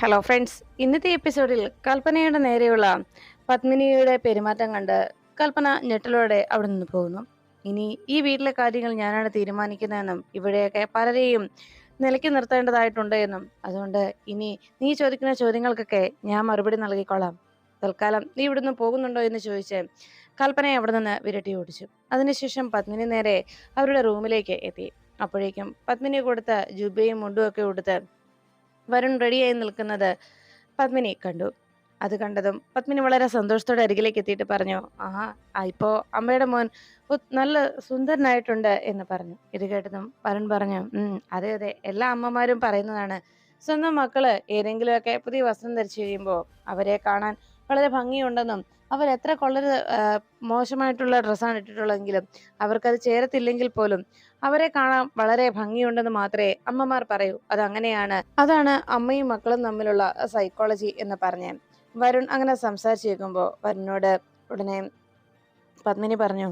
Hello friends, ഇന്നത്തെ എപ്പിസോഡിൽ കൽപ്പനയുടെ നേരെയുള്ള പത്മിനിയുടെ പെരുമാറ്റം കണ്ട് കൽപ്പന ഞെട്ടലോടെ അവിടെ നിന്ന് പോകുന്നു. ഇനി ഈ വീട്ടിലെ കാര്യങ്ങൾ ഞാനാണ് തീരുമാനിക്കുന്നതെന്നും ഇവിടെയൊക്കെ പലരെയും നിലയ്ക്ക് നിർത്തേണ്ടതായിട്ടുണ്ട് എന്നും അതുകൊണ്ട് ഇനി നീ ചോദിക്കുന്ന ചോദ്യങ്ങൾക്കൊക്കെ ഞാൻ മറുപടി നൽകിക്കൊള്ളാം. തൽക്കാലം നീ ഇവിടുന്ന് പോകുന്നുണ്ടോ എന്ന് ചോദിച്ച് കൽപ്പനയെ അവിടെ നിന്ന് വിരട്ടി ഓടിച്ചു. അതിനുശേഷം പത്മിനി നേരെ അവരുടെ റൂമിലേക്ക് എത്തി. അപ്പോഴേക്കും പത്മിനി കൊടുത്ത ജുബയും മുണ്ടും ഒക്കെ ഉടുത്ത് വരുൺ റെഡിയായി നിൽക്കുന്നത് പത്മിനി കണ്ടു. അത് കണ്ടതും പത്മിനി വളരെ സന്തോഷത്തോടെ അരികിലേക്ക് എത്തിയിട്ട് പറഞ്ഞു, ആഹാ, ഇപ്പോ അമ്മയുടെ മോൻ നല്ല സുന്ദരനായിട്ടുണ്ട് എന്ന് പറഞ്ഞു. ഇത് കേട്ടതും വരുൺ പറഞ്ഞു, അതെ അതെ, എല്ലാ അമ്മമാരും പറയുന്നതാണ്. സ്വന്തം മക്കള് ഏതെങ്കിലുമൊക്കെ പുതിയ വസ്ത്രം ധരിച്ചു കഴിയുമ്പോൾ അവരെ കാണാൻ വളരെ ഭംഗിയുണ്ടെന്നും അവരെത്ര മോശമായിട്ടുള്ള ഡ്രസ്സാണ് ഇട്ടിട്ടുള്ളതെങ്കിലും അവർക്കത് ചേരത്തില്ലെങ്കിൽ പോലും അവരെ കാണാൻ വളരെ ഭംഗിയുണ്ടെന്ന് മാത്രമേ അമ്മമാർ പറയൂ. അതങ്ങനെയാണ്. അതാണ് അമ്മയും മക്കളും തമ്മിലുള്ള സൈക്കോളജി എന്ന് പറഞ്ഞ് വരുൺ അങ്ങനെ സംസാരിച്ചു കേൾക്കുമ്പോൾ വരുണിനോട് ഉടനെ പത്മിനി പറഞ്ഞു,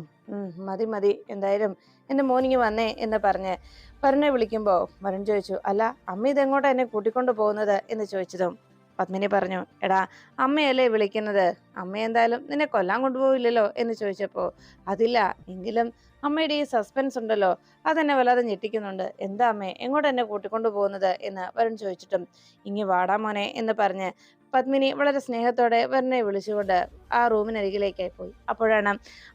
മതി മതി, എന്തായാലും എൻ്റെ മോനിങ്ങി വന്നേ എന്ന് പറഞ്ഞ് വരുണിനെ വിളിക്കുമ്പോൾ വരുൺ ചോദിച്ചു, അല്ല അമ്മ ഇതെങ്ങോട്ടാ എന്നെ കൂട്ടിക്കൊണ്ടു പോകുന്നത് എന്ന് ചോദിച്ചതും പത്മിനി പറഞ്ഞു, എടാ അമ്മയല്ലേ വിളിക്കുന്നത്, അമ്മ എന്തായാലും നിന്നെ കൊല്ലാൻ കൊണ്ടുപോകില്ലല്ലോ എന്ന് ചോദിച്ചപ്പോൾ അതില്ല, എങ്കിലും അമ്മയുടെ ഈ സസ്പെൻസ് ഉണ്ടല്ലോ അതെന്നെ വല്ലാതെ ഞെട്ടിക്കുന്നുണ്ട്. എന്താ അമ്മേ എങ്ങോട്ട് എന്നെ കൂട്ടിക്കൊണ്ടു പോകുന്നത് എന്ന് വരുൺ ചോദിച്ചിട്ടും ഇങ്ങി വാടാ മോനെ എന്ന് പറഞ്ഞ് പത്മിനി വളരെ സ്നേഹത്തോടെ വരുണിനെ വിളിച്ചുകൊണ്ട് ആ റൂമിനരികിലേക്കായി പോയി. അപ്പോഴാണ്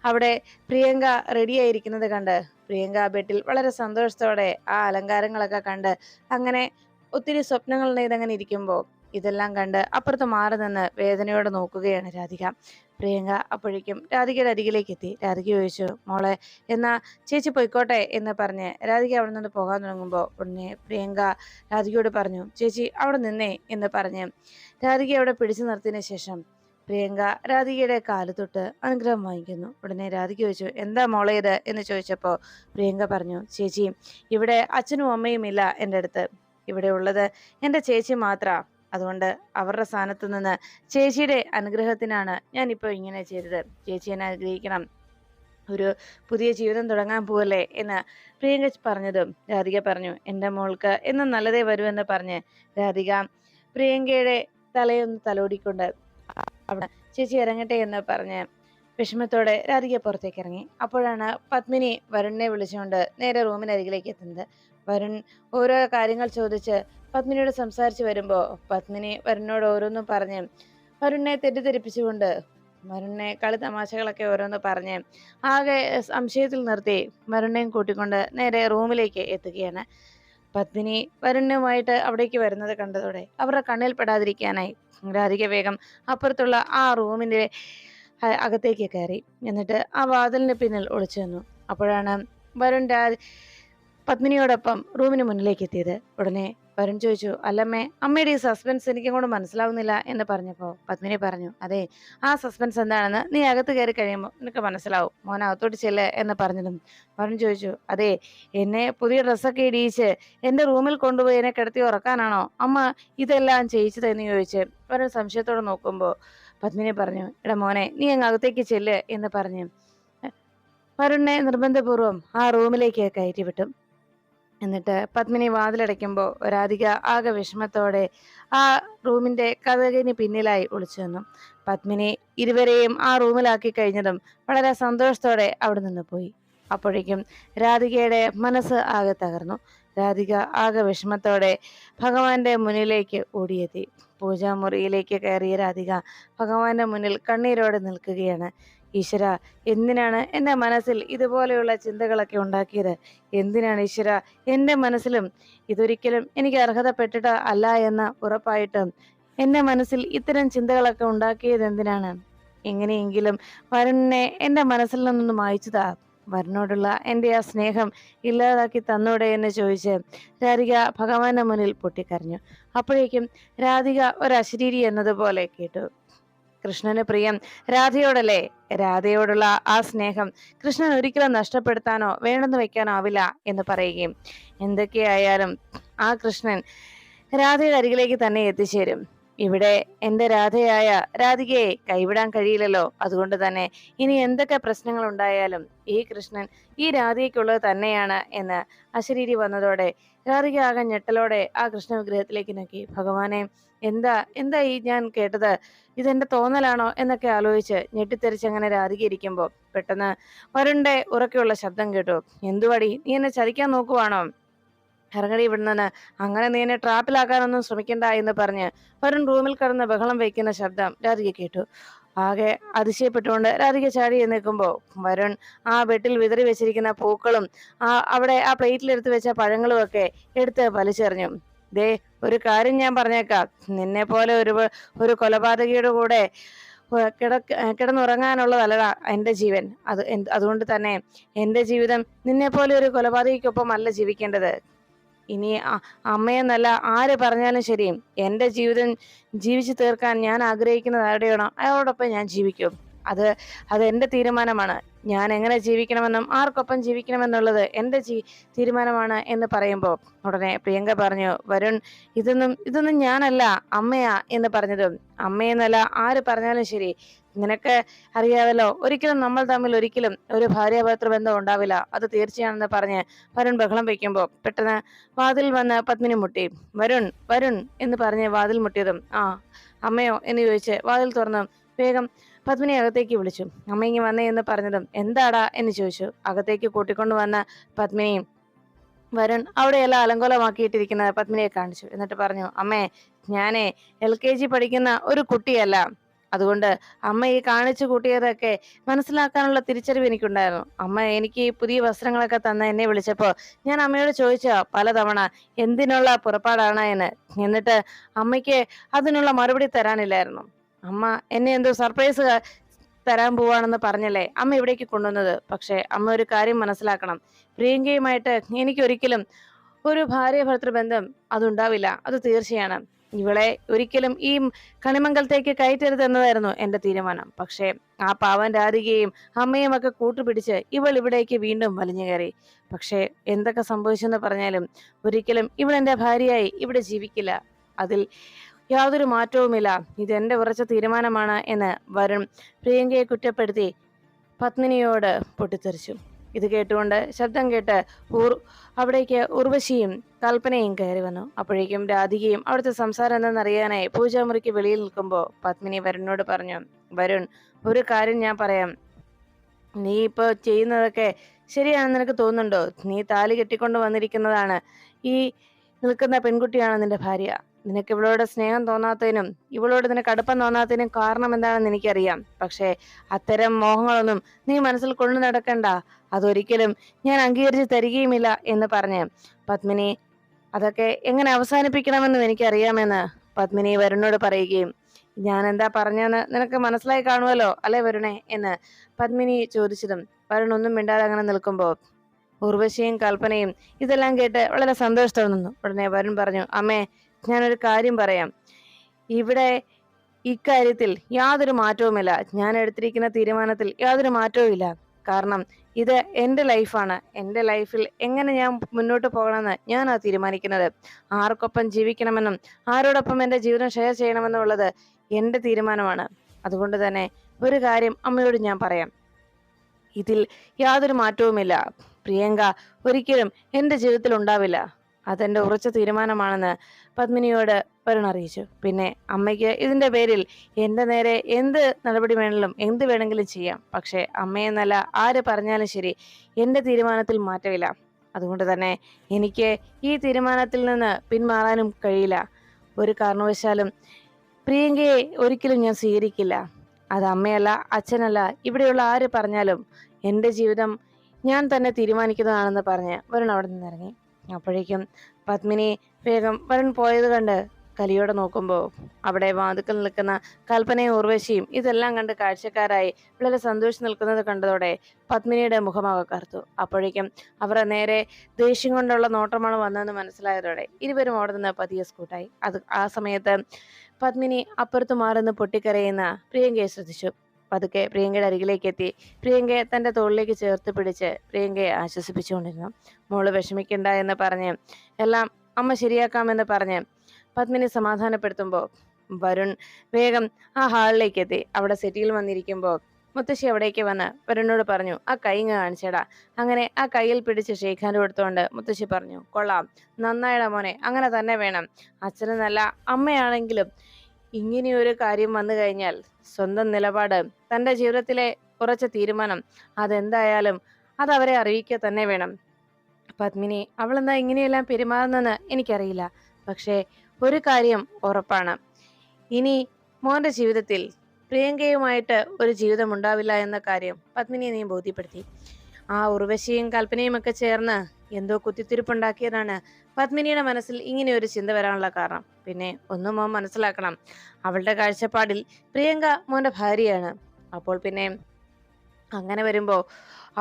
അവിടെ പ്രിയങ്ക റെഡിയായിരിക്കുന്നത് കണ്ട് പ്രിയങ്ക ബെഡിൽ വളരെ സന്തോഷത്തോടെ ആ അലങ്കാരങ്ങളൊക്കെ കണ്ട് അങ്ങനെ ഒത്തിരി സ്വപ്നങ്ങൾ നെയ്തങ്ങനെ ഇരിക്കുമ്പോൾ ഇതെല്ലാം കണ്ട് അപ്പുറത്ത് മാറി നിന്ന് വേദനയോടെ നോക്കുകയാണ് രാധിക. പ്രിയങ്ക അപ്പോഴേക്കും രാധികയുടെ അരികിലേക്ക് എത്തി. രാധിക ചോദിച്ചു, മോളെ എന്നാ ചേച്ചി പൊയ്ക്കോട്ടെ എന്ന് പറഞ്ഞ് രാധിക അവിടെ നിന്ന് പോകാൻ തുടങ്ങുമ്പോൾ ഉടനെ പ്രിയങ്ക രാധികയോട് പറഞ്ഞു, ചേച്ചി അവിടെ നിന്നേ എന്ന് പറഞ്ഞ് രാധിക അവിടെ പിടിച്ചു നിർത്തിയതിനു ശേഷം പ്രിയങ്ക രാധികയുടെ കാല് തൊട്ട് അനുഗ്രഹം വാങ്ങിക്കുന്നു. ഉടനെ രാധിക ചോദിച്ചു, എന്താ മോളെ ഇത് എന്ന് ചോദിച്ചപ്പോൾ പ്രിയങ്ക പറഞ്ഞു, ചേച്ചി ഇവിടെ അച്ഛനും അമ്മയും ഇല്ല എൻ്റെ അടുത്ത്, ഇവിടെ ഉള്ളത് എൻ്റെ ചേച്ചി മാത്രമാണ്. അതുകൊണ്ട് അവരുടെ സ്ഥാനത്ത് നിന്ന് ചേച്ചിയുടെ അനുഗ്രഹത്തിനാണ് ഞാനിപ്പോൾ ഇങ്ങനെ ചെയ്തത്. ചേച്ചി എന്നെ അനുഗ്രഹിക്കണം, ഒരു പുതിയ ജീവിതം തുടങ്ങാൻ പോവല്ലേ എന്ന് പ്രിയങ്ക പറഞ്ഞതും രാധിക പറഞ്ഞു, എൻ്റെ മോൾക്ക് എന്നും നല്ലതേ വരുമെന്ന് പറഞ്ഞ് രാധിക പ്രിയങ്കയുടെ തലയൊന്ന് തലോടിക്കൊണ്ട് അവിടെ ചേച്ചി ഇറങ്ങട്ടെ എന്ന് പറഞ്ഞ് വിഷമത്തോടെ രാധിക പുറത്തേക്ക് ഇറങ്ങി. അപ്പോഴാണ് പത്മിനി വരുണിനെ വിളിച്ചുകൊണ്ട് നേരെ റൂമിനരികിലേക്ക് എത്തുന്നത്. വരുൺ ഓരോ കാര്യങ്ങൾ ചോദിച്ച് പത്മിനിയോട് സംസാരിച്ചു വരുമ്പോൾ പത്മിനി വരുണിനോട് ഓരോന്നും പറഞ്ഞ് വരുണിനെ തെറ്റിദ്ധരിപ്പിച്ചുകൊണ്ട് വരുണിനെ കളി തമാശകളൊക്കെ ഓരോന്ന് പറഞ്ഞ് ആകെ സംശയത്തിൽ നിർത്തി വരുണിനെയും കൂട്ടിക്കൊണ്ട് നേരെ റൂമിലേക്ക് എത്തുകയാണ്. പത്മിനി വരുണുമായിട്ട് അവിടേക്ക് വരുന്നത് കണ്ടതോടെ അവരുടെ കണ്ണിൽ പെടാതിരിക്കാനായി രാധിക വേഗം അപ്പുറത്തുള്ള ആ റൂമിന്റെ അകത്തേക്ക് കയറി. എന്നിട്ട് ആ വാതിലിന് പിന്നിൽ ഒളിച്ചു നിന്നു. അപ്പോഴാണ് വരുൺ പത്മിനിയോടൊപ്പം റൂമിന് മുന്നിലേക്ക് എത്തിയത്. ഉടനെ വരുൺ ചോദിച്ചു, അല്ലമ്മേ, അമ്മയുടെ ഈ സസ്പെൻസ് എനിക്കും കൂടെ മനസ്സിലാവുന്നില്ല എന്ന് പറഞ്ഞപ്പോൾ പത്മിനി പറഞ്ഞു, അതെ, ആ സസ്പെൻസ് എന്താണെന്ന് നീ അകത്ത് കയറി കഴിയുമ്പോൾ നിനക്ക് മനസ്സിലാവും, മോൻ അകത്തോട്ട് ചെല്ല് എന്ന് പറഞ്ഞതും വരുൺ ചോദിച്ചു, അതെ, എന്നെ പുതിയ ഡ്രസ്സൊക്കെ ഇടിയിച്ച് എൻ്റെ റൂമിൽ കൊണ്ടുപോയി എന്നെ കിടത്തി ഉറക്കാനാണോ അമ്മ ഇതെല്ലാം ചെയ്യിച്ചതെന്ന് ചോദിച്ച് വരുൺ സംശയത്തോടെ നോക്കുമ്പോൾ പത്മിനി പറഞ്ഞു, എടാ മോനെ, നീ അങ്ങ് അകത്തേക്ക് ചെല്ല് എന്ന് പറഞ്ഞു വരുണിനെ നിർബന്ധപൂർവ്വം ആ റൂമിലേക്ക് കയറ്റിവിട്ടു. എന്നിട്ട് പത്മിനി വാതിലടയ്ക്കുമ്പോൾ രാധിക ആകെ വിഷമത്തോടെ ആ റൂമിന്റെ കതകിന് പിന്നിലായി ഒളിച്ചു നിന്നു. പത്മിനി ഇരുവരെയും ആ റൂമിലാക്കി കഴിഞ്ഞതും വളരെ സന്തോഷത്തോടെ അവിടെ നിന്ന് പോയി. അപ്പോഴേക്കും രാധികയുടെ മനസ്സ് ആകെ തകർന്നു. രാധിക ആകെ വിഷമത്തോടെ ഭഗവാന്റെ മുന്നിലേക്ക് ഓടിയെത്തി. പൂജാമുറിയിലേക്ക് കയറിയ രാധിക ഭഗവാന്റെ മുന്നിൽ കണ്ണീരോടെ നിൽക്കുകയാണ്. ഈശ്വര, എന്തിനാണ് എൻ്റെ മനസ്സിൽ ഇതുപോലെയുള്ള ചിന്തകളൊക്കെ ഉണ്ടാക്കിയത്? എന്തിനാണ് ഈശ്വര എൻ്റെ മനസ്സിലും ഇതൊരിക്കലും എനിക്ക് അർഹതപ്പെട്ടിട്ട് അല്ല എന്ന് ഉറപ്പായിട്ടും എൻ്റെ മനസ്സിൽ ഇത്തരം ചിന്തകളൊക്കെ ഉണ്ടാക്കിയത് എന്തിനാണ്? എങ്ങനെയെങ്കിലും വരുണിനെ എൻ്റെ മനസ്സിൽ നിന്നൊന്ന് മായ്ച്ചതാ, വരുണിനോടുള്ള എൻ്റെ ആ സ്നേഹം ഇല്ലാതാക്കി തന്നൂടെ എന്ന് ചോദിച്ച് രാധിക ഭഗവാന്റെ മുന്നിൽ പൊട്ടിക്കരഞ്ഞു. അപ്പോഴേക്കും രാധിക ഒരു അശരീരി എന്നതുപോലെ കേട്ടു, കൃഷ്ണന് പ്രിയം രാധയോടല്ലേ, രാധയോടുള്ള ആ സ്നേഹം കൃഷ്ണൻ ഒരിക്കലും നഷ്ടപ്പെടുത്താനോ വേണ്ടെന്ന് വെക്കാനോ ആവില്ല എന്ന് പറയുകയും എന്തൊക്കെയായാലും ആ കൃഷ്ണൻ രാധയുടെ അരികിലേക്ക് തന്നെ എത്തിച്ചേരും. ഇവിടെ എന്റെ രാധയായ രാധികയെ കൈവിടാൻ കഴിയില്ലല്ലോ. അതുകൊണ്ട് തന്നെ ഇനി എന്തൊക്കെ പ്രശ്നങ്ങൾ ഉണ്ടായാലും ഈ കൃഷ്ണൻ ഈ രാധികയ്ക്കുള്ളത് തന്നെയാണ് എന്ന് അശരീരി വന്നതോടെ രാധിക ആകെ ഞെട്ടലോടെ ആ കൃഷ്ണ വിഗ്രഹത്തിലേക്ക് നോക്കി. ഭഗവാനെ, എന്താ എന്താ ഈ ഞാൻ കേട്ടത്? ഇതെന്റെ തോന്നലാണോ എന്നൊക്കെ ആലോചിച്ച് ഞെട്ടിത്തെറിച്ചങ്ങനെ രാധിക ഇരിക്കുമ്പോ പെട്ടെന്ന് വരുണിന്റെ ഉറക്കെയുള്ള ശബ്ദം കേട്ടു. എന്തുവാടി, നീ എന്നെ ചതിക്കാൻ നോക്കുവാണോ? ഇറങ്ങടി ഇവിടുന്ന്, അങ്ങനെ നീ എന്നെ ട്രാപ്പിലാക്കാനൊന്നും ശ്രമിക്കണ്ട എന്ന് പറഞ്ഞ് വരുൺ റൂമിൽ കടന്ന് ബഹളം വയ്ക്കുന്ന ശബ്ദം രാധിക കേട്ടു. ആകെ അതിശയപ്പെട്ടുകൊണ്ട് രാധിക ചാടി നിൽക്കുമ്പോ വരുൺ ആ ബെഡിൽ വിതറി വെച്ചിരിക്കുന്ന പൂക്കളും അവിടെ ആ പ്ലേറ്റിലെടുത്ത് വെച്ച പഴങ്ങളും ഒക്കെ എടുത്ത് വലിച്ചെറിഞ്ഞു. ദേ, ഒരു കാര്യം ഞാൻ പറഞ്ഞേക്കാം, നിന്നെ പോലെ ഒരു കൊലപാതകിയുടെ കൂടെ കിടന്നുറങ്ങാനുള്ളതല്ലടാ എന്റെ ജീവൻ. അതുകൊണ്ട് തന്നെ എന്റെ ജീവിതം നിന്നെ പോലെ ഒരു കൊലപാതകിക്കൊപ്പം അല്ല ജീവിക്കേണ്ടത്. ഇനി അമ്മയെന്നല്ല ആര് പറഞ്ഞാലും ശരി, എന്റെ ജീവിതം ജീവിച്ചു തീർക്കാൻ ഞാൻ ആഗ്രഹിക്കുന്നത് ആരുടെയാണോ അയാളോടൊപ്പം ഞാൻ ജീവിക്കും. അത് അത് എന്റെ തീരുമാനമാണ്. ഞാൻ എങ്ങനെ ജീവിക്കണമെന്നും ആർക്കൊപ്പം ജീവിക്കണമെന്നുള്ളത് എന്റെ തീരുമാനമാണ് എന്ന് പറയുമ്പോൾ ഉടനെ പ്രിയങ്ക പറഞ്ഞു, വരുൺ, ഇതൊന്നും ഞാനല്ല, അമ്മയാ എന്ന് പറഞ്ഞതും. അമ്മയെന്നല്ല ആര് പറഞ്ഞാലും ശരി, നിനക്ക് അറിയാമല്ലോ, ഒരിക്കലും നമ്മൾ തമ്മിൽ ഒരിക്കലും ഒരു ഭാര്യാഭർത്തൃ ബന്ധം ഉണ്ടാവില്ല, അത് തീർച്ചയാണെന്ന് പറഞ്ഞ് വരുൺ ബഹളം വയ്ക്കുമ്പോൾ പെട്ടെന്ന് വാതിൽ വന്ന് പത്മിനി മുട്ടി. വരുൺ, വരുൺ എന്ന് പറഞ്ഞ് വാതിൽ മുട്ടിയതും അമ്മയോ എന്ന് ചോദിച്ച് വാതിൽ തുറന്നു വേഗം പത്മിനി അകത്തേക്ക് വിളിച്ചു. അമ്മ വന്നേ എന്ന് പറഞ്ഞതും എന്താടാ എന്ന് ചോദിച്ചു. അകത്തേക്ക് കൂട്ടിക്കൊണ്ടു വന്ന പത്മിനിയും വരുൺ അവിടെയെല്ലാം അലങ്കോലമാക്കിയിട്ടിരിക്കുന്ന പത്മിനിയെ കാണിച്ചു. എന്നിട്ട് പറഞ്ഞു, അമ്മേ, ഞാനേ LKG പഠിക്കുന്ന ഒരു കുട്ടിയല്ല. അതുകൊണ്ട് അമ്മ ഈ കാണിച്ചു കൂട്ടിയതൊക്കെ മനസ്സിലാക്കാനുള്ള തിരിച്ചറിവ് എനിക്കുണ്ടായിരുന്നു. അമ്മ എനിക്ക് ഈ പുതിയ വസ്ത്രങ്ങളൊക്കെ തന്ന എന്നെ വിളിച്ചപ്പോ ഞാൻ അമ്മയോട് ചോദിച്ച പലതവണ എന്തിനുള്ള പുറപ്പാടാണ് എന്ന്. എന്നിട്ട് അമ്മയ്ക്ക് അതിനുള്ള മറുപടി തരാനില്ലായിരുന്നു. അമ്മ എന്നെ എന്തോ സർപ്രൈസ് തരാൻ പോവാണെന്ന് പറഞ്ഞല്ലേ അമ്മ ഇവിടേക്ക് കൊണ്ടുവന്നത്. പക്ഷെ അമ്മ ഒരു കാര്യം മനസ്സിലാക്കണം, പ്രിയങ്കയുമായിട്ട് എനിക്കൊരിക്കലും ഒരു ഭാര്യ ഭർത്തൃ ബന്ധം അതുണ്ടാവില്ല, അത് തീർച്ചയാണ്. ഇവളെ ഒരിക്കലും ഈ കണിമംഗലത്തേക്ക് കയറ്റരുത് എന്നതായിരുന്നു എന്റെ തീരുമാനം. പക്ഷേ ആ പാവൻ രാധികയും അമ്മയും ഒക്കെ കൂട്ടുപിടിച്ച് ഇവൾ ഇവിടേക്ക് വീണ്ടും വലിഞ്ഞു കയറി. പക്ഷേ എന്തൊക്കെ സംഭവിച്ചെന്ന് പറഞ്ഞാലും ഒരിക്കലും ഇവൾ എന്റെ ഭാര്യയായി ഇവിടെ ജീവിക്കില്ല. അതിൽ യാതൊരു മാറ്റവുമില്ല. ഇതെന്റെ ഉറച്ച തീരുമാനമാണ് എന്ന് വരുൺ പ്രിയങ്കയെ കുറ്റപ്പെടുത്തി പത്മിനിയോട് പൊട്ടിത്തെറിച്ചു. ഇത് കേട്ടുകൊണ്ട് ശബ്ദം കേട്ട് അവിടേക്ക് ഉർവശിയും കൽപ്പനയും കയറി വന്നു. അപ്പോഴേക്കും രാധികയും അവിടുത്തെ സംസാരം എന്തെന്നറിയാനായി പൂജാമുറിക്ക് വെളിയിൽ നിൽക്കുമ്പോൾ പത്മിനി വരുണിനോട് പറഞ്ഞു, വരുൺ, ഒരു കാര്യം ഞാൻ പറയാം. നീ ഇപ്പൊ ചെയ്യുന്നതൊക്കെ ശരിയാണെന്ന് നിനക്ക് തോന്നുന്നുണ്ടോ? നീ താലി കെട്ടിക്കൊണ്ട് വന്നിരിക്കുന്നതാണ് ഈ നിൽക്കുന്ന പെൺകുട്ടിയാണ് നിന്റെ ഭാര്യ. നിനക്ക് ഇവളോട് സ്നേഹം തോന്നാത്തതിനും ഇവളോട് നിനക്ക് അടുപ്പം തോന്നാത്തതിനും കാരണം എന്താണെന്ന് എനിക്കറിയാം. പക്ഷേ അത്തരം മോഹങ്ങളൊന്നും നീ മനസ്സിൽ കൊണ്ടു നടക്കണ്ട. അതൊരിക്കലും ഞാൻ അംഗീകരിച്ച് തരികയുമില്ല എന്ന് പറഞ്ഞ് പത്മിനി അതൊക്കെ എങ്ങനെ അവസാനിപ്പിക്കണമെന്നും എനിക്കറിയാമെന്ന് പത്മിനി വരുണിനോട് പറയുകയും, ഞാൻ എന്താ പറഞ്ഞെന്ന് നിനക്ക് മനസ്സിലായി കാണുമല്ലോ അല്ലെ വരുണേ എന്ന് പത്മിനി ചോദിച്ചതും വരുൺ ഒന്നും മിണ്ടാതെ അങ്ങനെ നിൽക്കുമ്പോ ഉർവശിയും കൽപ്പനയും ഇതെല്ലാം കേട്ട് വളരെ സന്തോഷത്തോടെ നിന്നു. ഉടനെ വരുൺ പറഞ്ഞു, അമ്മേ, ഞാനൊരു കാര്യം പറയാം. ഇവിടെ ഇക്കാര്യത്തിൽ യാതൊരു മാറ്റവുമില്ല. ഞാൻ എടുത്തിരിക്കുന്ന തീരുമാനത്തിൽ യാതൊരു മാറ്റവും ഇല്ല. കാരണം ഇത് എന്റെ ലൈഫാണ്. എന്റെ ലൈഫിൽ എങ്ങനെ ഞാൻ മുന്നോട്ട് പോകണമെന്ന് ഞാനാ തീരുമാനിക്കുന്നത്. ആർക്കൊപ്പം ജീവിക്കണമെന്നും ആരോടൊപ്പം എന്റെ ജീവിതം ഷെയർ ചെയ്യണമെന്നുള്ളത് എന്റെ തീരുമാനമാണ്. അതുകൊണ്ട് തന്നെ ഒരു കാര്യം അമ്മയോട് ഞാൻ പറയാം, ഇതിൽ യാതൊരു മാറ്റവുമില്ല. പ്രിയങ്ക ഒരിക്കലും എന്റെ ജീവിതത്തിൽ ഉണ്ടാവില്ല. അതെന്റെ ഉറച്ച തീരുമാനമാണെന്ന് പത്മിനിയോട് വരുൺ അറിയിച്ചു. പിന്നെ അമ്മയ്ക്ക് ഇതിന്റെ പേരിൽ എന്റെ നേരെ എന്ത് നടപടി എന്ത് വേണമെങ്കിലും ചെയ്യാം. പക്ഷെ അമ്മയെന്നല്ല ആര് പറഞ്ഞാലും ശരി, എന്റെ തീരുമാനത്തിൽ മാറ്റമില്ല. അതുകൊണ്ട് തന്നെ എനിക്ക് ഈ തീരുമാനത്തിൽ നിന്ന് പിന്മാറാനും കഴിയില്ല. ഒരു കാരണവശാലും പ്രിയങ്കയെ ഒരിക്കലും ഞാൻ സ്വീകരിക്കില്ല. അത് അമ്മയല്ല, അച്ഛനല്ല, ഇവിടെയുള്ള ആര് പറഞ്ഞാലും എന്റെ ജീവിതം ഞാൻ തന്നെ തീരുമാനിക്കുന്നതാണെന്ന് പറഞ്ഞ് വരുൺ അവിടെ നിന്നിറങ്ങി. അപ്പോഴേക്കും പത്മിനി വേഗം വരുൺ പോയത് കണ്ട് കലിയോടെ നോക്കുമ്പോൾ അവിടെ വാതുക്കൽ നിൽക്കുന്ന കൽപ്പനയും ഉർവശിയും ഇതെല്ലാം കണ്ട് കാഴ്ചക്കാരായി വളരെ സന്തോഷിച്ച് നിൽക്കുന്നത് കണ്ടതോടെ പത്മിനിയുടെ മുഖമാകെ കറുത്തു. അപ്പോഴേക്കും അവർ നേരെ ദേഷ്യം കൊണ്ടുള്ള നോട്ടമാണ് വന്നതെന്ന് മനസ്സിലായതോടെ ഇരുവരും അവിടെ നിന്ന് പതിയെ സ്കൂട്ടായി. ആ സമയത്ത് പത്മിനി അപ്പുറത്ത് മാറുന്ന പൊട്ടിക്കരയുന്ന പ്രിയങ്കയെ ശ്രദ്ധിച്ചു. പതുക്കെ പ്രിയങ്കയുടെ അരികിലേക്ക് എത്തി പ്രിയങ്കയെ തന്റെ തോളിലേക്ക് ചേർത്ത് പിടിച്ച് പ്രിയങ്കയെ ആശ്വസിപ്പിച്ചുകൊണ്ടിരുന്നു. മോള് വിഷമിക്കണ്ട എന്ന് പറഞ്ഞ് എല്ലാം അമ്മ ശരിയാക്കാമെന്ന് പറഞ്ഞ് പത്മിനി സമാധാനപ്പെടുത്തുമ്പോൾ വരുൺ വേഗം ആ ഹാളിലേക്ക് എത്തി. അവിടെ സെറ്റിയിൽ വന്നിരിക്കുമ്പോൾ മുത്തശ്ശി അവിടേക്ക് വന്ന് വരുണിനോട് പറഞ്ഞു, ആ കൈ ഇങ്ങ് കാണിച്ചേടാ. അങ്ങനെ ആ കയ്യിൽ പിടിച്ച് ഷെയ്ക്ക് ഹാൻഡ് കൊടുത്തുകൊണ്ട് മുത്തശ്ശി പറഞ്ഞു, കൊള്ളാം, നന്നായിടാ മോനെ, അങ്ങനെ തന്നെ വേണം. അച്ഛന് നല്ല അമ്മയാണെങ്കിലും ഇങ്ങനെയൊരു കാര്യം വന്നു കഴിഞ്ഞാൽ സ്വന്തം നിലപാട്, തന്റെ ജീവിതത്തിലെ ഉറച്ച തീരുമാനം, അതെന്തായാലും അതവരെ അറിയിക്കുക തന്നെ വേണം. പത്മിനി അവളെന്താ ഇങ്ങനെയെല്ലാം പെരുമാറുന്നെന്ന് എനിക്കറിയില്ല. പക്ഷേ ഒരു കാര്യം ഉറപ്പാണ്, ഇനി മോന്റെ ജീവിതത്തിൽ പ്രിയങ്കയുമായിട്ട് ഒരു ജീവിതം ഉണ്ടാവില്ല എന്ന കാര്യം പത്മിനിയെ നീ ബോധ്യപ്പെടുത്തി. ആ ഉർവശിയും കൽപ്പനയും ഒക്കെ ചേർന്ന് എന്തോ കുത്തിത്തിരിപ്പുണ്ടാക്കിയതാണ് പത്മിനിയുടെ മനസ്സിൽ ഇങ്ങനെ ഒരു ചിന്ത വരാനുള്ള കാരണം. പിന്നെ ഒന്നും മോൻ മനസ്സിലാക്കണം, അവളുടെ കാഴ്ചപ്പാടിൽ പ്രിയങ്ക മോന്റെ ഭാര്യയാണ്. അപ്പോൾ പിന്നെ അങ്ങനെ വരുമ്പോ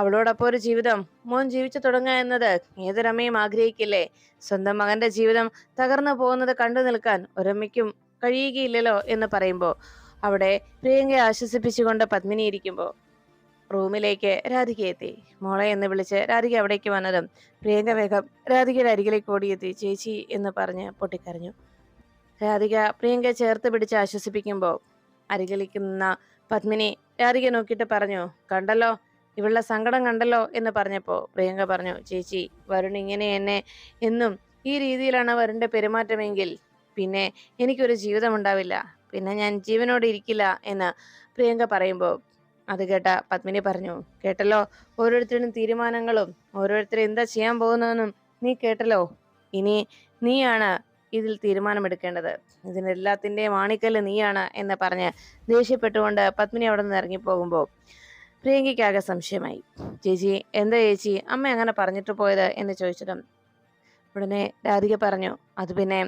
അവളോടൊപ്പം ഒരു ജീവിതം മോൻ ജീവിച്ചു തുടങ്ങുക എന്നത് ഏതൊരമ്മയും ആഗ്രഹിക്കില്ലേ? സ്വന്തം മകന്റെ ജീവിതം തകർന്നു പോകുന്നത് കണ്ടു നിൽക്കാൻ ഒരമ്മയ്ക്കും കഴിയുകയില്ലല്ലോ എന്ന് പറയുമ്പോ അവിടെ പ്രിയങ്കയെ ആശ്വസിപ്പിച്ചുകൊണ്ട് പത്മിനി ഇരിക്കുമ്പോ റൂമിലേക്ക് രാധിക എത്തി. മോളെ എന്ന് വിളിച്ച് രാധിക അവിടേക്ക് വന്നതും പ്രിയങ്ക വേഗം രാധികയുടെ അരികിലേക്ക് ഓടിയെത്തി. ചേച്ചി എന്ന് പറഞ്ഞ് പൊട്ടിക്കരഞ്ഞു. രാധിക പ്രിയങ്കയെ ചേർത്ത് പിടിച്ച് ആശ്വസിപ്പിക്കുമ്പോൾ അരികിലേക്ക് നിന്ന പത്മിനി രാധിക നോക്കിയിട്ട് പറഞ്ഞു, കണ്ടല്ലോ, ഇവളുടെ സങ്കടം കണ്ടല്ലോ എന്ന് പറഞ്ഞപ്പോ പ്രിയങ്ക പറഞ്ഞു, ചേച്ചി, വരുൺ ഇങ്ങനെ എന്നെ എന്നും ഈ രീതിയിലാണ് വരുണിന്റെ പെരുമാറ്റമെങ്കിൽ പിന്നെ എനിക്കൊരു ജീവിതം ഉണ്ടാവില്ല, പിന്നെ ഞാൻ ജീവനോടെ ഇരിക്കില്ല എന്ന് പ്രിയങ്ക പറയുമ്പോൾ അത് കേട്ട പത്മിനി പറഞ്ഞു, കേട്ടല്ലോ, ഓരോരുത്തരും തീരുമാനങ്ങളും ഓരോരുത്തരും എന്താ ചെയ്യാൻ പോകുന്നതെന്നും നീ കേട്ടല്ലോ. ഇനി നീയാണ് ഇതിൽ തീരുമാനമെടുക്കേണ്ടത്. ഇതിനെല്ലാത്തിന്റെയും ആണിക്കല്ല് നീയാണ് എന്ന് പറഞ്ഞ് ദേഷ്യപ്പെട്ടുകൊണ്ട് പത്മിനി അവിടെ നിന്ന് ഇറങ്ങിപ്പോകുമ്പോൾ പ്രിയങ്കയ്ക്കാകെ സംശയമായി. ചേച്ചി, എന്താ ചേച്ചി അമ്മ അങ്ങനെ പറഞ്ഞിട്ട് പോയത് എന്ന് ചോദിച്ചതും ഉടനെ രാധിക പറഞ്ഞു, അത് പിന്നെ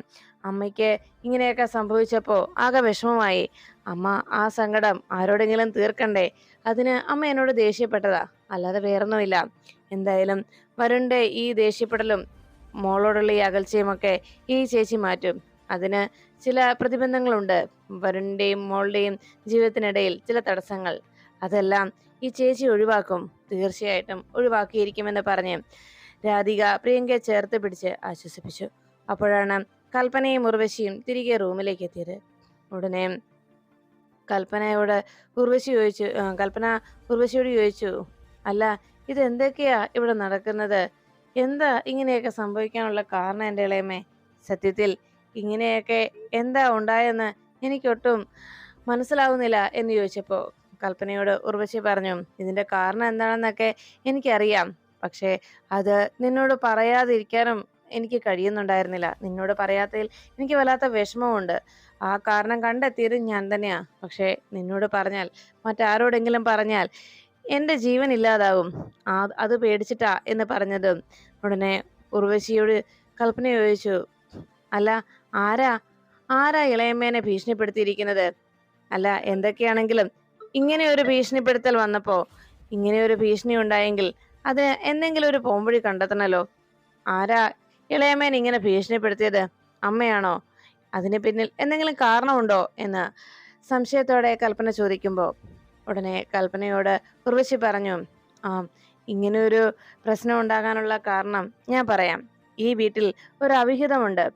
അമ്മയ്ക്ക് ഇങ്ങനെയൊക്കെ സംഭവിച്ചപ്പോ ആകെ വിഷമമായി. അമ്മ ആ സങ്കടം ആരോടെങ്കിലും തീർക്കണ്ടേ, അതിന് അമ്മ എന്നോട് ദേഷ്യപ്പെട്ടതാ, അല്ലാതെ വേറൊന്നുമില്ല. എന്തായാലും വരുണിന്റെ ഈ ദേഷ്യപ്പെടലും മോളോടുള്ള ഈ അകൽച്ചയും ഒക്കെ ഈ ചേച്ചി മാറ്റും. അതിന് ചില പ്രതിബന്ധങ്ങളുണ്ട്. വരുണിന്റെയും മോളുടെയും ജീവിതത്തിനിടയിൽ ചില തടസ്സങ്ങൾ, അതെല്ലാം ഈ ചേച്ചി ഒഴിവാക്കും, തീർച്ചയായിട്ടും ഒഴിവാക്കിയിരിക്കുമെന്ന് പറഞ്ഞ് രാധിക പ്രിയങ്കയെ ചേർത്ത് പിടിച്ച് ആശ്വസിപ്പിച്ചു. അപ്പോഴാണ് കൽപ്പനയും ഉർവശിയും തിരികെ റൂമിലേക്ക് എത്തിയത്. ഉടനെ കൽപ്പനയോട് കൽപ്പന ഉർവശിയോട് ചോദിച്ചു, അല്ല, ഇത് എന്തൊക്കെയാ ഇവിടെ നടക്കുന്നത്? എന്താ ഇങ്ങനെയൊക്കെ സംഭവിക്കാനുള്ള കാരണം എൻ്റെ ഇളയമേ? സത്യത്തിൽ ഇങ്ങനെയൊക്കെ എന്താ ഉണ്ടായെന്ന് എനിക്കൊട്ടും മനസ്സിലാവുന്നില്ല എന്ന് ചോദിച്ചപ്പോ കൽപ്പനയോട് ഉർവശി പറഞ്ഞു, ഇതിന്റെ കാരണം എന്താണെന്നൊക്കെ എനിക്കറിയാം, പക്ഷേ അത് നിന്നോട് പറയാതിരിക്കാനും എനിക്ക് കഴിയുന്നുണ്ടായിരുന്നില്ല. നിന്നോട് പറയാത്തതിൽ എനിക്ക് വല്ലാത്ത വിഷമമുണ്ട്. ആ കാരണം കണ്ടെത്തിയത് ഞാൻ തന്നെയാ. പക്ഷേ നിന്നോട് പറഞ്ഞാൽ, മറ്റാരോടെങ്കിലും പറഞ്ഞാൽ എൻ്റെ ജീവൻ ഇല്ലാതാവും. അത് പേടിച്ചിട്ടാ എന്ന് പറഞ്ഞതും ഉടനെ ഉർവശിയോട് കൽപ്പന ചോദിച്ചു, അല്ല, ആരാ ആരാ ഇളയമ്മേനെ ഭീഷണിപ്പെടുത്തിയിരിക്കുന്നത്? അല്ല, എന്തൊക്കെയാണെങ്കിലും ഇങ്ങനെ ഒരു ഭീഷണിപ്പെടുത്തൽ വന്നപ്പോ, ഇങ്ങനെ ഒരു ഭീഷണി ഉണ്ടായെങ്കിൽ അത് എന്തെങ്കിലും ഒരു പോംവഴി കണ്ടെത്തണല്ലോ. ആരാ ഇളയമ്മേനെ ഇങ്ങനെ ഭീഷണിപ്പെടുത്തിയത്? അമ്മയാണോ? അതിന് പിന്നിൽ എന്തെങ്കിലും കാരണമുണ്ടോ എന്ന് സംശയത്തോടെ കൽപ്പന ചോദിക്കുമ്പോൾ ഉടനെ കൽപ്പനയോട് ഉർവശി പറഞ്ഞു, ആ, ഇങ്ങനെയൊരു പ്രശ്നം ഉണ്ടാകാനുള്ള കാരണം ഞാൻ പറയാം. ഈ വീട്ടിൽ ഒരു അവിഹിതമുണ്ട്.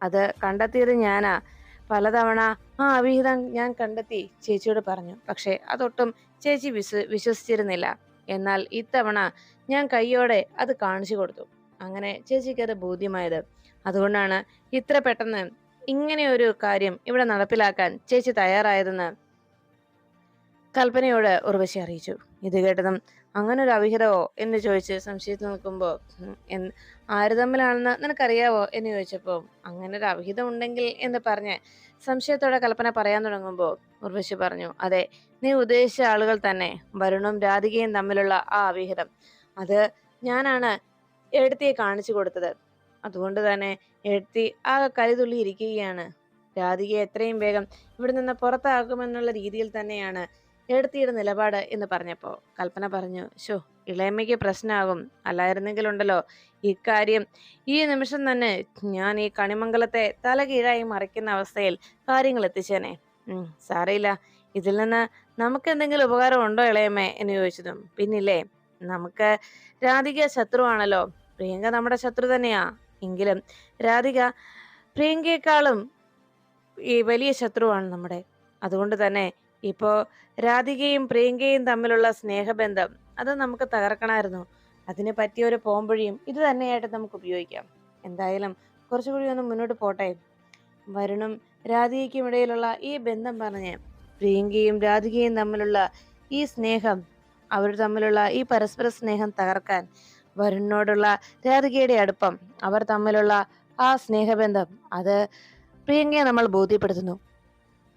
അത് കണ്ടെത്തിയത് ഞാനാ. പലതവണ ആ അവിഹിതം ഞാൻ കണ്ടെത്തി ചേച്ചിയോട് പറഞ്ഞു. പക്ഷെ അതൊട്ടും ചേച്ചി വിശ്വസിച്ചിരുന്നില്ല. എന്നാൽ ഇത്തവണ ഞാൻ കയ്യോടെ അത് കാണിച്ചു കൊടുത്തു. അങ്ങനെ ചേച്ചിക്ക് അത് ബോധ്യമായത്. അതുകൊണ്ടാണ് ഇത്ര പെട്ടെന്ന് ഇങ്ങനെ ഒരു കാര്യം ഇവിടെ നടപ്പിലാക്കാൻ ചേച്ചി തയ്യാറായതെന്ന് കൽപ്പനയോട് ഉർവശി അറിയിച്ചു. ഇത് കേട്ടതും അങ്ങനെ ഒരു അവിഹിതമോ എന്ന് ചോദിച്ച് സംശയിച്ചു നിൽക്കുമ്പോ ആര് തമ്മിലാണെന്ന് നിനക്കറിയാവോ എന്ന് ചോദിച്ചപ്പോ അങ്ങനെ ഒരു അവിഹിതം ഉണ്ടെങ്കിൽ എന്ന് പറഞ്ഞ് സംശയത്തോടെ കൽപ്പന പറയാൻ തുടങ്ങുമ്പോ ഉർവശി പറഞ്ഞു, അതെ, നീ ഉദ്ദേശിച്ച ആളുകൾ തന്നെ, വരുണും രാധികയും തമ്മിലുള്ള ആ അവിഹിതം, അത് ഞാനാണ് എഴുത്തിയെ കാണിച്ചു കൊടുത്തത്. അതുകൊണ്ട് തന്നെ എഴുത്തി ആകെ കലിതുള്ളി ഇരിക്കുകയാണ്. രാധികയെ എത്രയും വേഗം ഇവിടെ നിന്ന് പുറത്താക്കുമെന്നുള്ള രീതിയിൽ തന്നെയാണ് എടുത്തിയുടെ നിലപാട് എന്ന് പറഞ്ഞപ്പോ കൽപ്പന പറഞ്ഞു, ഷോ, ഇളയമ്മയ്ക്ക് പ്രശ്നമാകും. അല്ലായിരുന്നെങ്കിലുണ്ടല്ലോ ഇക്കാര്യം ഈ നിമിഷം തന്നെ ഞാൻ ഈ കണിമംഗലത്തെ തലകീഴായി മറിക്കുന്ന അവസ്ഥയിൽ കാര്യങ്ങൾ എത്തിച്ചേനെ. സാരയില്ല, ഇതിൽ നിന്ന് നമുക്ക് എന്തെങ്കിലും ഉപകാരം ഉണ്ടോ ഇളയമ്മേ എന്ന് ചോദിച്ചതും, പിന്നില്ലേ, നമുക്ക് രാധിക ശത്രുവാണല്ലോ. പ്രിയങ്ക നമ്മുടെ ശത്രു തന്നെയാ. എങ്കിലും രാധിക പ്രിയങ്കയെക്കാളും ഈ വലിയ ശത്രുവാണ് നമ്മുടെ. അതുകൊണ്ട് തന്നെ ഇപ്പോൾ രാധികയും പ്രിയങ്കയും തമ്മിലുള്ള സ്നേഹബന്ധം അത് നമുക്ക് തകർക്കണമായിരുന്നു. അതിന് പറ്റിയ ഒരു പോംവഴിയും ഇത് തന്നെയായിട്ട് നമുക്ക് ഉപയോഗിക്കാം. എന്തായാലും കുറച്ചുകൂടി ഒന്ന് മുന്നോട്ട് പോട്ടെ. വരുണും രാധികയ്ക്കും ഇടയിലുള്ള ഈ ബന്ധം പറഞ്ഞ് പ്രിയങ്കയും രാധികയും തമ്മിലുള്ള ഈ സ്നേഹം, അവർ തമ്മിലുള്ള ഈ പരസ്പര സ്നേഹം തകർക്കാൻ വരുണിനോടുള്ള രാധികയുടെ അടുപ്പം, അവർ തമ്മിലുള്ള ആ സ്നേഹബന്ധം അത് പ്രിയങ്കയെ നമ്മൾ ബോധ്യപ്പെടുത്തുന്നു.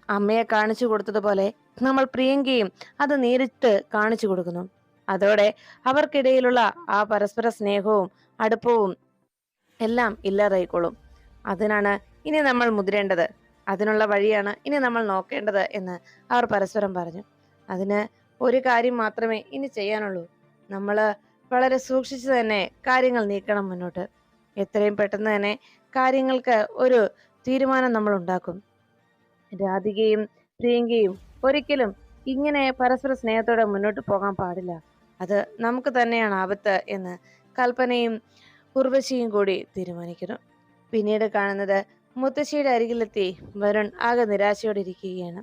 അമ്മയെ കാണിച്ചു കൊടുത്തതുപോലെ നമ്മൾ പ്രിയങ്കയും അത് നേരിട്ട് കാണിച്ചു കൊടുക്കുന്നു. അതോടെ അവർക്കിടയിലുള്ള ആ പരസ്പര സ്നേഹവും അടുപ്പവും എല്ലാം ഇല്ലാതായിക്കോളും. അതിനാണ് ഇനി നമ്മൾ മുതിരേണ്ടത്, അതിനുള്ള വഴിയാണ് ഇനി നമ്മൾ നോക്കേണ്ടത് എന്ന് അവർ പരസ്പരം പറഞ്ഞു. അതിന് ഒരു കാര്യം മാത്രമേ ഇനി ചെയ്യാനുള്ളൂ. നമ്മൾ വളരെ സൂക്ഷിച്ചു തന്നെ കാര്യങ്ങൾ നീക്കണം മുന്നോട്ട്. എത്രയും പെട്ടെന്ന് തന്നെ കാര്യങ്ങൾക്ക് ഒരു തീരുമാനം നമ്മൾ ഉണ്ടാക്കും. രാധികയും പ്രിയങ്കയും ഒരിക്കലും ഇങ്ങനെ പരസ്പര സ്നേഹത്തോടെ മുന്നോട്ട് പോകാൻ പാടില്ല. അത് നമുക്ക് തന്നെയാണ് ആപത്ത് എന്ന് കൽപ്പനയും ഉർവശിയും കൂടി തീരുമാനിക്കുന്നു. പിന്നീട് കാണുന്നത് മുത്തശ്ശിയുടെ അരികിലെത്തി വരുൺ ആകെ നിരാശയോടെ ഇരിക്കുകയാണ്.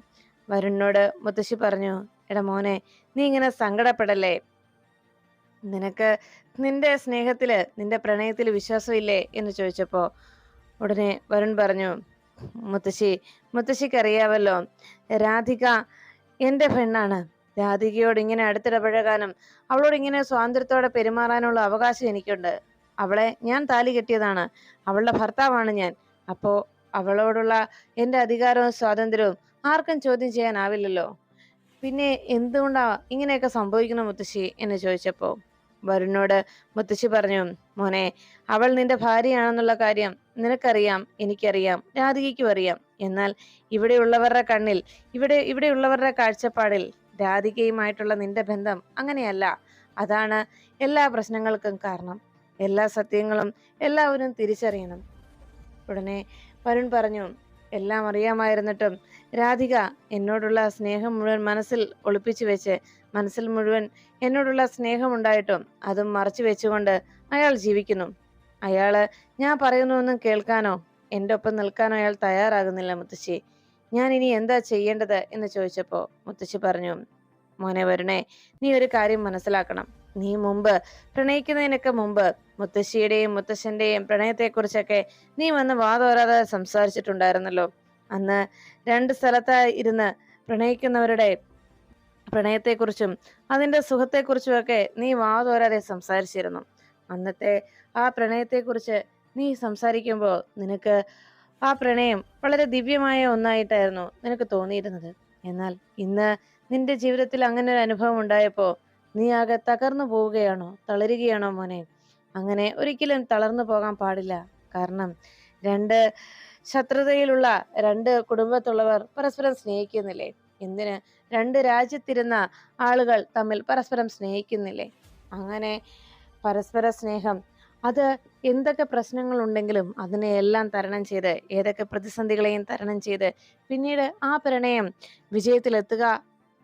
വരുണിനോട് മുത്തശ്ശി പറഞ്ഞു, എടാ മോനെ, നീ ഇങ്ങനെ സങ്കടപ്പെടല്ലേ. നിനക്ക് നിന്റെ സ്നേഹത്തില് നിന്റെ പ്രണയത്തില് വിശ്വാസമില്ലേ എന്ന് ചോദിച്ചപ്പോ ഉടനെ വരുൺ പറഞ്ഞു, മുത്തശ്ശിക്കറിയാവല്ലോ, രാധിക എന്റെ പെണ്ണാണ്. രാധികയോട് ഇങ്ങനെ അടുത്തിടപഴകാനും അവളോട് ഇങ്ങനെ സ്വാതന്ത്ര്യത്തോടെ പെരുമാറാനുള്ള അവകാശം എനിക്കുണ്ട്. അവളെ ഞാൻ താലി കെട്ടിയതാണ്, അവളുടെ ഭർത്താവാണ് ഞാൻ. അപ്പോ അവളോടുള്ള എന്റെ അധികാരവും സ്വാതന്ത്ര്യവും ആർക്കും ചോദ്യം ചെയ്യാനാവില്ലല്ലോ. പിന്നെ എന്തുകൊണ്ടാ ഇങ്ങനെയൊക്കെ സംഭവിക്കണം മുത്തശ്ശി എന്ന് ചോദിച്ചപ്പോ വരുണിനോട് മുത്തശ്ശി പറഞ്ഞു, മോനെ, അവൾ നിന്റെ ഭാര്യയാണെന്നുള്ള കാര്യം നിനക്കറിയാം, എനിക്കറിയാം, രാധികയ്ക്കും അറിയാം. എന്നാൽ ഇവിടെയുള്ളവരുടെ കണ്ണിൽ, ഇവിടെയുള്ളവരുടെ കാഴ്ചപ്പാടിൽ രാധികയുമായിട്ടുള്ള നിന്റെ ബന്ധം അങ്ങനെയല്ല. അതാണ് എല്ലാ പ്രശ്നങ്ങൾക്കും കാരണം. എല്ലാ സത്യങ്ങളും എല്ലാവരും തിരിച്ചറിയണം. ഉടനെ വരുൺ പറഞ്ഞു, എല്ലാം അറിയാമായിരുന്നിട്ടും രാധിക എന്നോടുള്ള സ്നേഹം മുഴുവൻ മനസ്സിൽ ഒളിപ്പിച്ചു വെച്ച്, മനസ്സിൽ മുഴുവൻ എന്നോടുള്ള സ്നേഹമുണ്ടായിട്ടും അതും മറച്ചു വെച്ചുകൊണ്ട് അയാൾ ജീവിക്കുന്നു. അയാള് ഞാൻ പറയുന്നൊന്നും കേൾക്കാനോ എൻ്റെ ഒപ്പം നിൽക്കാനോ അയാൾ തയ്യാറാകുന്നില്ല മുത്തശ്ശി. ഞാൻ ഇനി എന്താ ചെയ്യേണ്ടത് എന്ന് ചോദിച്ചപ്പോ മുത്തശ്ശി പറഞ്ഞു, മോനെ വരുണേ, നീ ഒരു കാര്യം മനസ്സിലാക്കണം. നീ മുമ്പ് പ്രണയിക്കുന്നതിനൊക്കെ മുമ്പ് മുത്തശ്ശിയുടെയും മുത്തശ്ശന്റെയും പ്രണയത്തെക്കുറിച്ചൊക്കെ നീ വന്ന് വാതോരാതെ സംസാരിച്ചിട്ടുണ്ടായിരുന്നല്ലോ. അന്ന് രണ്ട് സ്ഥലത്തായി ഇരുന്ന് പ്രണയിക്കുന്നവരുടെ പ്രണയത്തെക്കുറിച്ചും അതിന്റെ സുഖത്തെക്കുറിച്ചും ഒക്കെ നീ വാതോരാതെ സംസാരിച്ചിരുന്നു. അന്നത്തെ ആ പ്രണയത്തെക്കുറിച്ച് നീ സംസാരിക്കുമ്പോൾ നിനക്ക് ആ പ്രണയം വളരെ ദിവ്യമായ ഒന്നായിട്ടായിരുന്നു നിനക്ക് തോന്നിയിരുന്നത്. എന്നാൽ ഇന്ന് നിന്റെ ജീവിതത്തിൽ അങ്ങനെ ഒരു അനുഭവം ഉണ്ടായപ്പോ നീ ആകെ തകർന്നു പോവുകയാണോ, തളരുകയാണോ മോനെ? അങ്ങനെ ഒരിക്കലും തളർന്നു പോകാൻ പാടില്ല. കാരണം രണ്ട് ശത്രുതയിലുള്ള രണ്ട് കുടുംബത്തുള്ളവർ പരസ്പരം സ്നേഹിക്കുന്നില്ലേ? എന്തിന് രണ്ട് രാജ്യത്തിരുന്ന ആളുകൾ തമ്മിൽ പരസ്പരം സ്നേഹിക്കുന്നില്ലേ? അങ്ങനെ പരസ്പര സ്നേഹം അത് എന്തൊക്കെ പ്രശ്നങ്ങളുണ്ടെങ്കിലും അതിനെയെല്ലാം തരണം ചെയ്ത്, ഏതൊക്കെ പ്രതിസന്ധികളെയും തരണം ചെയ്ത് പിന്നീട് ആ പ്രണയം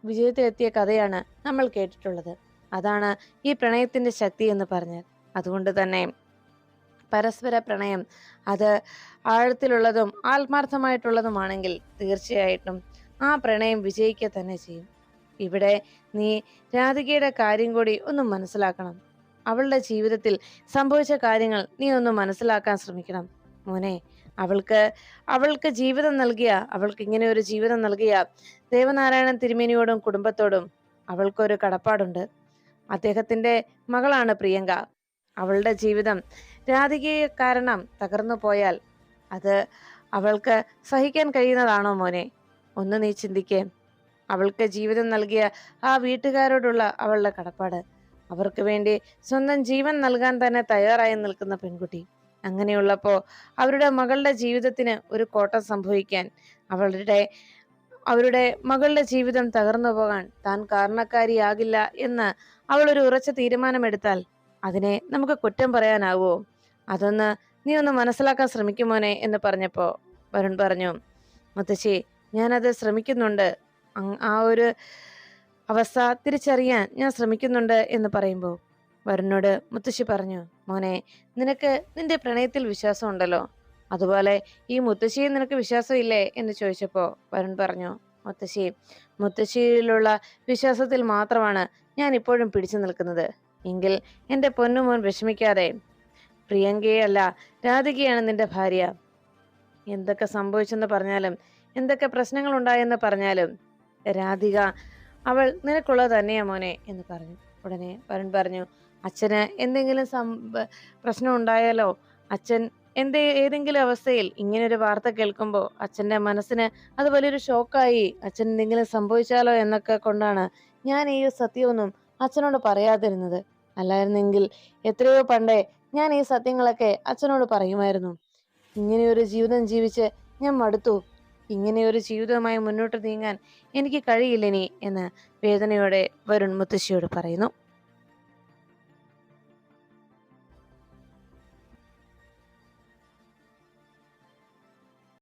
വിജയത്തിലെത്തിയ കഥയാണ് നമ്മൾ കേട്ടിട്ടുള്ളത്. അതാണ് ഈ പ്രണയത്തിന്റെ ശക്തി എന്ന് പറഞ്ഞാൽ. അതുകൊണ്ട് തന്നെ പരസ്പര പ്രണയം അത് ആഴത്തിലുള്ളതും ആത്മാർത്ഥമായിട്ടുള്ളതുമാണെങ്കിൽ തീർച്ചയായിട്ടും ആ പ്രണയം വിജയിക്കുക തന്നെ ചെയ്യും. ഇവിടെ നീ രാധികയുടെ കാര്യം കൂടി ഒന്ന് മനസ്സിലാക്കണം. അവളുടെ ജീവിതത്തിൽ സംഭവിച്ച കാര്യങ്ങൾ നീ ഒന്ന് മനസ്സിലാക്കാൻ ശ്രമിക്കണം മോനെ. അവൾക്ക് ജീവിതം നൽകിയ, അവൾക്ക് ഇങ്ങനെ ഒരു ജീവിതം നൽകിയ ദേവനാരായണൻ തിരുമേനിയോടും കുടുംബത്തോടും അവൾക്കൊരു കടപ്പാടുണ്ട്. അദ്ദേഹത്തിന്റെ മകളാണ് പ്രിയങ്ക. അവളുടെ ജീവിതം രാധികയെ കാരണം തകർന്നു പോയാൽ അത് അവൾക്ക് സഹിക്കാൻ കഴിയുന്നതാണോ മോനെ? ഒന്ന് നീ ചിന്തിക്കേ. അവൾക്ക് ജീവിതം നൽകിയ ആ വീട്ടുകാരോടുള്ള അവളുടെ കടപ്പാട്, അവർക്ക് വേണ്ടി സ്വന്തം ജീവൻ നൽകാൻ തന്നെ തയ്യാറായി നിൽക്കുന്ന പെൺകുട്ടി. അങ്ങനെയുള്ളപ്പോ അവരുടെ മകളുടെ ജീവിതത്തിന് ഒരു കോട്ടം സംഭവിക്കാൻ, അവരുടെ മകളുടെ ജീവിതം തകർന്നു പോകാൻ താൻ കാരണക്കാരിയാകില്ല എന്ന് അവൾ ഒരു ഉറച്ച തീരുമാനമെടുത്താൽ അതിനെ നമുക്ക് കുറ്റം പറയാനാവോ? അതൊന്ന് നീ ഒന്ന് മനസ്സിലാക്കാൻ ശ്രമിക്കുമോനെ എന്ന് പറഞ്ഞപ്പോ വരുൺ പറഞ്ഞു, മുത്തശ്ശി, ഞാനത് ശ്രമിക്കുന്നുണ്ട്. ആ ഒരു അവസ്ഥ തിരിച്ചറിയാൻ ഞാൻ ശ്രമിക്കുന്നുണ്ട് എന്ന് പറയുമ്പോൾ വരുണിനോട് മുത്തശ്ശി പറഞ്ഞു, മോനെ, നിനക്ക് നിന്റെ പ്രണയത്തിൽ വിശ്വാസം ഉണ്ടല്ലോ. അതുപോലെ ഈ മുത്തശ്ശിയെ നിനക്ക് വിശ്വാസമില്ലേ എന്ന് ചോദിച്ചപ്പോ വരുൺ പറഞ്ഞു, മുത്തശ്ശി, മുത്തശ്ശിയിലുള്ള വിശ്വാസത്തിൽ മാത്രമാണ് ഞാൻ ഇപ്പോഴും പിടിച്ചു നിൽക്കുന്നത്. എങ്കിൽ എന്റെ പൊന്നുമോൻ വിഷമിക്കാതെ. പ്രിയങ്കയല്ല, രാധികയാണ് നിന്റെ ഭാര്യ. എന്തൊക്കെ സംഭവിച്ചെന്ന് പറഞ്ഞാലും, എന്തൊക്കെ പ്രശ്നങ്ങൾ ഉണ്ടായെന്ന് പറഞ്ഞാലും, രാധിക അവൾ നിനക്കുള്ളത് തന്നെയാ മോനെ എന്ന് പറഞ്ഞു. ഉടനെ വരുൺ പറഞ്ഞു, അച്ഛന് എന്തെങ്കിലും പ്രശ്നം ഉണ്ടായാലോ, അച്ഛൻ ഏതെങ്കിലും അവസ്ഥയിൽ ഇങ്ങനെ ഒരു വാർത്ത കേൾക്കുമ്പോൾ അച്ഛന്റെ മനസ്സിന് അത് വലിയൊരു ഷോക്കായി, അച്ഛൻ എന്തെങ്കിലും സംഭവിച്ചാലോ എന്നൊക്കെ കൊണ്ടാണ് ഞാൻ ഈ സത്യമൊന്നും അച്ഛനോട് പറയാതിരുന്നത്. അല്ലായിരുന്നെങ്കിൽ എത്രയോ പണ്ടേ ഞാൻ ഈ സത്യങ്ങളൊക്കെ അച്ഛനോട് പറയുമായിരുന്നു. ഇങ്ങനെയൊരു ജീവിതം ജീവിച്ച് ഞാൻ മടുത്തു. ഇങ്ങനെയൊരു ജീവിതവുമായി മുന്നോട്ട് നീങ്ങാൻ എനിക്ക് കഴിയില്ലെനി എന്ന് വേദനയോടെ വരുൺ മുത്തശ്ശിയോട് പറയുന്നു.